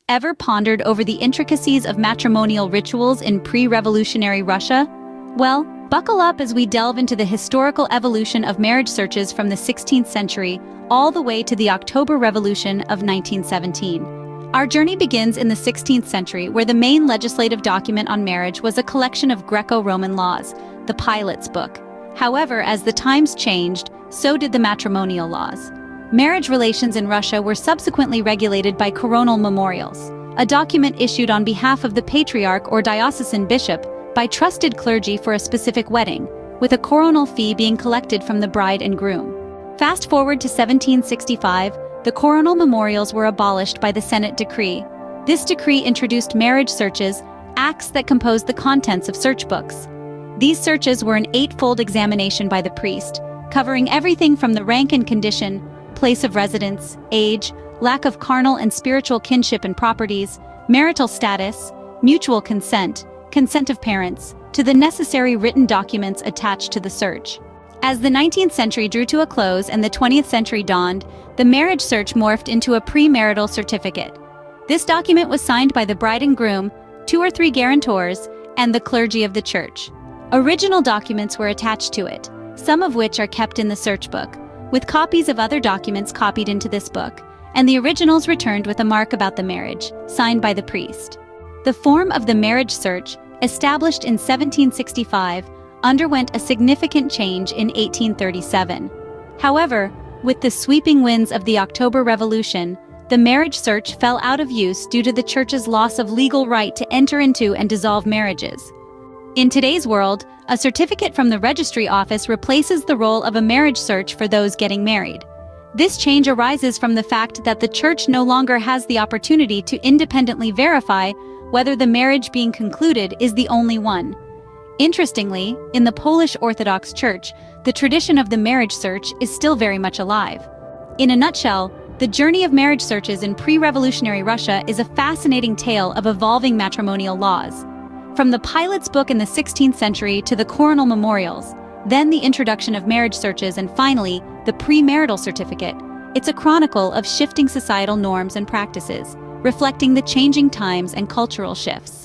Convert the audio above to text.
Ever pondered over the intricacies of matrimonial rituals in pre-revolutionary Russia? Well, buckle up as we delve into the historical evolution of marriage searches from the 16th century all the way to the October Revolution of 1917. Our journey begins in the 16th century, where the main legislative document on marriage was a collection of Greco-Roman laws, the Pilate's Book. However, as the times changed, so did the matrimonial laws. Marriage relations in Russia were subsequently regulated by coronal memorials, a document issued on behalf of the patriarch or diocesan bishop by trusted clergy for a specific wedding, with a coronal fee being collected from the bride and groom. Fast forward to 1765, the coronal memorials were abolished by the Senate decree. This decree introduced marriage searches, acts that composed the contents of search books. These searches were an eightfold examination by the priest, covering everything from the rank and condition, place of residence, age, lack of carnal and spiritual kinship and properties, marital status, mutual consent, consent of parents, to the necessary written documents attached to the search. As the 19th century drew to a close and the 20th century dawned, the marriage search morphed into a premarital certificate. This document was signed by the bride and groom, 2 or 3 guarantors, and the clergy of the church. Original documents were attached to it, some of which are kept in the search book, with copies of other documents copied into this book, and the originals returned with a mark about the marriage, signed by the priest. The form of the marriage search, established in 1765, underwent a significant change in 1837. However, with the sweeping winds of the October Revolution, the marriage search fell out of use due to the church's loss of legal right to enter into and dissolve marriages. In today's world, a certificate from the registry office replaces the role of a marriage search for those getting married. This change arises from the fact that the church no longer has the opportunity to independently verify whether the marriage being concluded is the only one. Interestingly, in the Polish Orthodox Church, the tradition of the marriage search is still very much alive. In a nutshell, the journey of marriage searches in pre-revolutionary Russia is a fascinating tale of evolving matrimonial laws. From the Pilate's Book in the 16th century to the coronal memorials, then the introduction of marriage searches, and finally, the premarital certificate, it's a chronicle of shifting societal norms and practices, reflecting the changing times and cultural shifts.